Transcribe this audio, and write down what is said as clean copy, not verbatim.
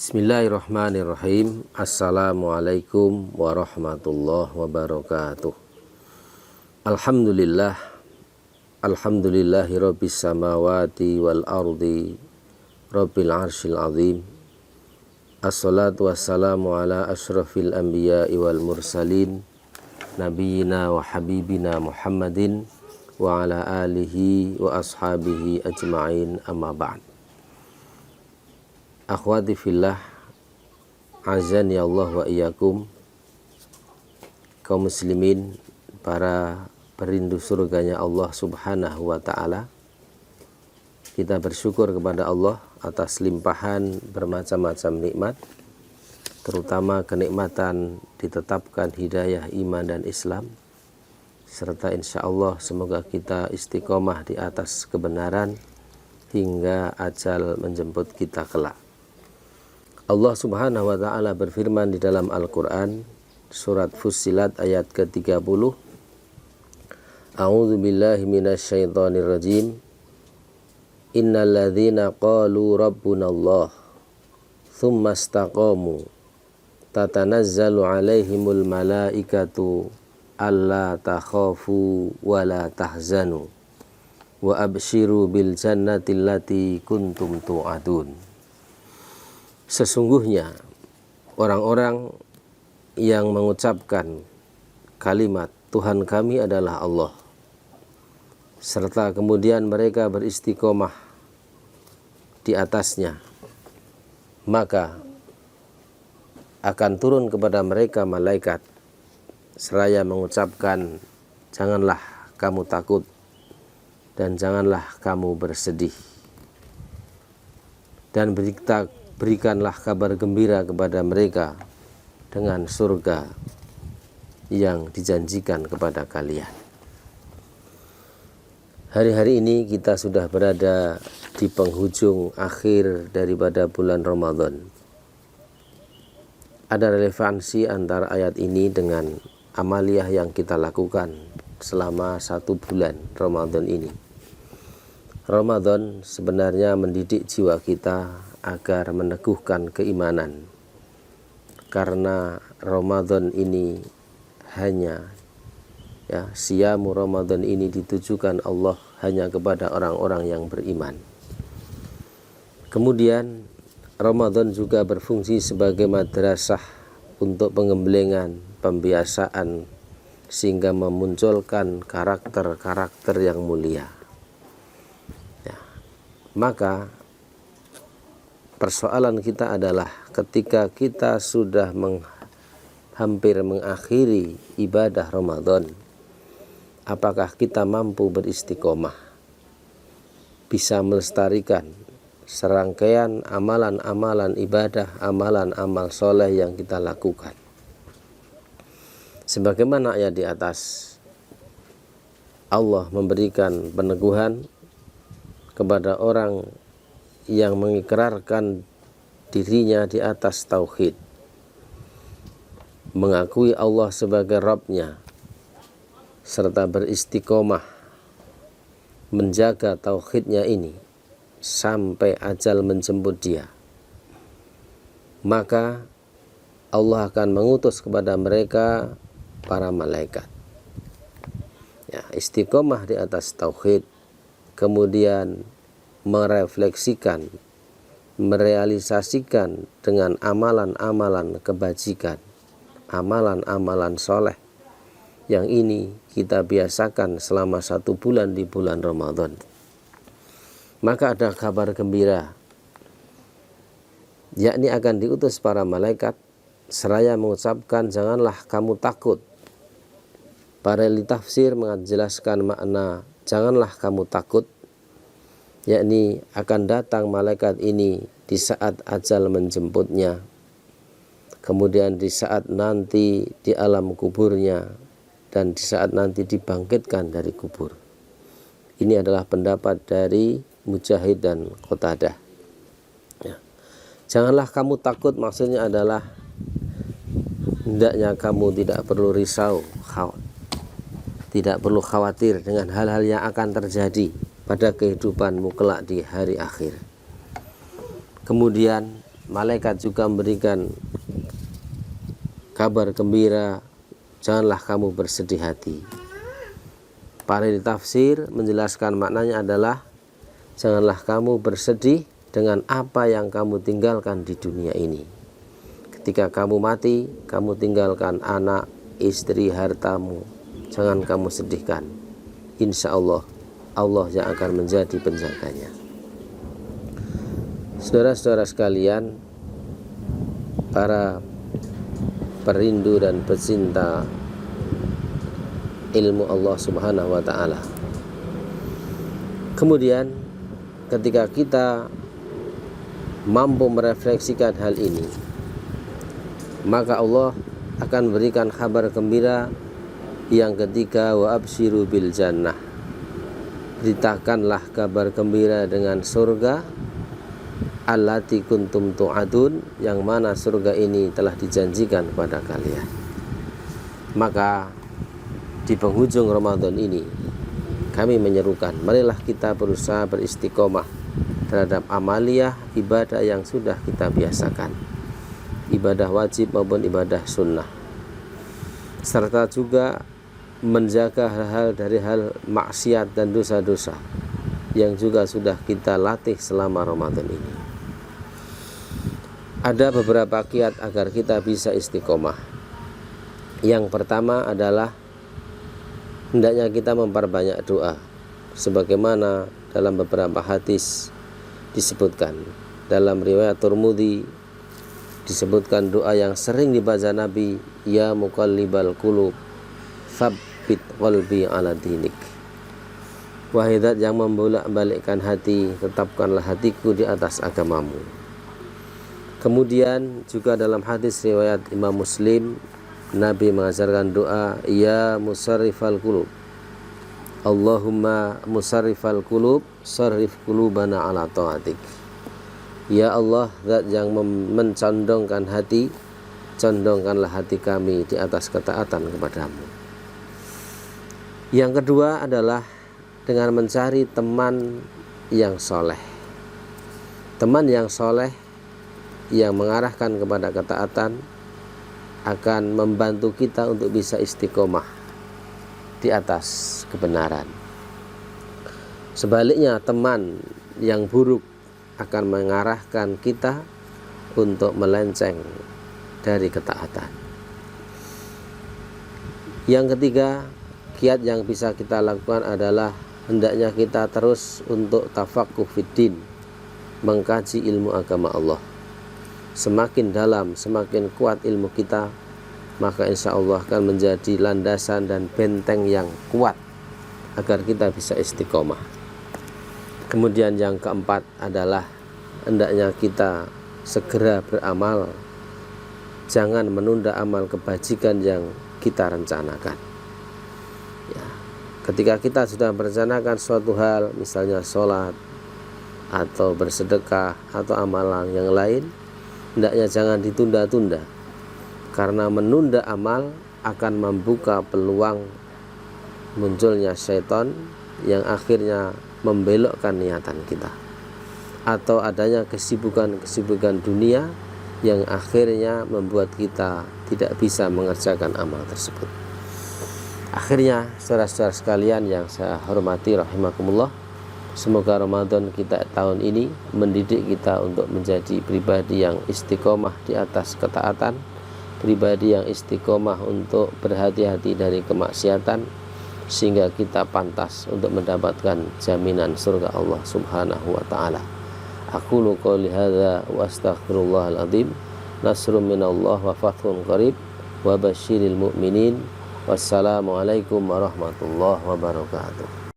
Bismillahirrahmanirrahim. Assalamualaikum warahmatullahi wabarakatuh. Alhamdulillah. Alhamdulillahi rabbis samawati wal ardi rabbil arsyil azim. Assalatu wassalamu ala asyrafil anbiya'i wal mursalin nabiyina wa habibina Muhammadin wa ala alihi wa ashabihi ajma'in, amma ba'd. Akhwati fillah, azani Allah wa iyyakum, kaum muslimin, para perindu surganya Allah subhanahu wa ta'ala. Kita bersyukur kepada Allah atas limpahan bermacam-macam nikmat, terutama kenikmatan ditetapkan hidayah iman dan Islam, serta insya Allah semoga kita istiqomah di atas kebenaran hingga ajal menjemput kita kelak. Allah subhanahu wa ta'ala berfirman di dalam Al-Quran, surat Fussilat ayat ke-30. A'udzu billahi minasyaitonir rajim. Innal ladzina qalu rabbunallah tsumma istaqamu tatanazzalu alaihimul malaikatu alla takhafu wa la tahzanu wa abshiru bil jannati allati kuntum tu'adun. Sesungguhnya orang-orang yang mengucapkan kalimat Tuhan kami adalah Allah, serta kemudian mereka beristiqomah di atasnya, maka akan turun kepada mereka malaikat seraya mengucapkan, janganlah kamu takut dan janganlah kamu bersedih, dan berikanlah kabar gembira kepada mereka dengan surga yang dijanjikan kepada kalian. Hari-hari ini kita sudah berada di penghujung akhir daripada bulan Ramadan. Ada relevansi antara ayat ini dengan amaliyah yang kita lakukan selama 1 bulan Ramadan ini. Ramadan sebenarnya mendidik jiwa kita agar meneguhkan keimanan, karena Ramadan ini hanya siamu Ramadan ini ditujukan Allah hanya kepada orang-orang yang beriman. Kemudian Ramadan juga berfungsi sebagai madrasah untuk pengembelengan, pembiasaan, sehingga memunculkan karakter-karakter yang mulia. Maka persoalan kita adalah ketika kita sudah hampir mengakhiri ibadah Ramadan, apakah kita mampu beristiqomah, bisa melestarikan serangkaian amalan-amalan ibadah, amalan amal soleh yang kita lakukan. Sebagaimana ayat di atas, Allah memberikan peneguhan kepada orang yang mengikrarkan dirinya di atas tauhid, mengakui Allah sebagai Rabb-nya, serta beristiqomah menjaga tauhidnya ini sampai ajal menjemput dia. Maka Allah akan mengutus kepada mereka para malaikat. Istiqomah di atas tauhid, kemudian merefleksikan, merealisasikan dengan amalan-amalan kebajikan, amalan-amalan soleh yang ini kita biasakan selama 1 bulan di bulan Ramadan. Maka ada kabar gembira, yakni akan diutus para malaikat seraya mengucapkan, janganlah kamu takut. Para ahli tafsir menjelaskan makna janganlah kamu takut, yakni akan datang malaikat ini di saat ajal menjemputnya, kemudian di saat nanti di alam kuburnya, dan di saat nanti dibangkitkan dari kubur. Ini adalah pendapat dari Mujahid dan Qatadah. Janganlah kamu takut maksudnya adalah hendaknya kamu tidak perlu risau, tidak perlu khawatir dengan hal-hal yang akan terjadi pada kehidupanmu kelak di hari akhir. Kemudian malaikat juga memberikan kabar gembira, janganlah kamu bersedih hati. Para ahli tafsir menjelaskan maknanya adalah janganlah kamu bersedih dengan apa yang kamu tinggalkan di dunia ini. Ketika kamu mati, kamu tinggalkan anak, istri, hartamu, jangan kamu sedihkan. Insya Allah, Allah yang akan menjadi penjaganya. Saudara-saudara sekalian, para perindu dan pecinta ilmu Allah Subhanahu wa ta'ala. Kemudian ketika kita mampu merefleksikan hal ini, maka Allah akan berikan kabar gembira yang ketiga, wa absyiru bil jannah. Beritakanlah kabar gembira dengan surga allati kuntum tu'adun, yang mana surga ini telah dijanjikan kepada kalian. Maka di penghujung Ramadan ini kami menyerukan, marilah kita berusaha beristiqomah terhadap amaliyah ibadah yang sudah kita biasakan, ibadah wajib maupun ibadah sunnah, serta juga menjaga hal-hal dari hal maksiat dan dosa-dosa yang juga sudah kita latih selama Ramadan ini. Ada beberapa kiat agar kita bisa istiqomah. Yang pertama adalah hendaknya kita memperbanyak doa, sebagaimana dalam beberapa hadis disebutkan. Dalam riwayat Tirmidzi disebutkan doa yang sering dibaca Nabi, ya muqallibal qulub tsabbit qalbi ala dinik. Wahai zat yang membolak-balikkan hati, tetapkanlah hatiku di atas agamamu. Kemudian juga dalam hadis riwayat Imam Muslim, Nabi mengajarkan doa, ya musarrifal qulub, Allahumma musarrifal qulub, sarrif qulubana ala ta'atik. Ya Allah, zat yang mencondongkan hati, condongkanlah hati kami di atas ketaatan kepadamu. Yang kedua adalah dengan mencari teman yang soleh. Teman yang soleh yang mengarahkan kepada ketaatan akan membantu kita untuk bisa istiqomah di atas kebenaran. Sebaliknya, teman yang buruk akan mengarahkan kita untuk melenceng dari ketaatan. Yang ketiga, kiat yang bisa kita lakukan adalah hendaknya kita terus untuk tafaqquh fiddin, mengkaji ilmu agama Allah. Semakin dalam, semakin kuat ilmu kita, maka insya Allah akan menjadi landasan dan benteng yang kuat agar kita bisa istiqomah. Kemudian yang keempat adalah hendaknya kita segera beramal, jangan menunda amal kebajikan yang kita rencanakan. Ya, ketika kita sudah merencanakan suatu hal, misalnya sholat atau bersedekah atau amalan yang lain, hendaknya jangan ditunda-tunda, karena menunda amal akan membuka peluang munculnya syaitan yang akhirnya membelokkan niatan kita, atau adanya kesibukan dunia yang akhirnya membuat kita tidak bisa mengerjakan amal tersebut. Akhirnya, saudara-saudara sekalian yang saya hormati rahimakumullah, semoga Ramadan kita tahun ini mendidik kita untuk menjadi pribadi yang istiqomah di atas ketaatan, pribadi yang istiqomah untuk berhati-hati dari kemaksiatan, sehingga kita pantas untuk mendapatkan jaminan surga Allah Subhanahu wa ta'ala. Aqulu qouli hadza wa astaghfirullahal azim. Nasrun minallah wa fathun qarib wa basyiril mu'minin. Wassalamualaikum warahmatullahi wabarakatuh.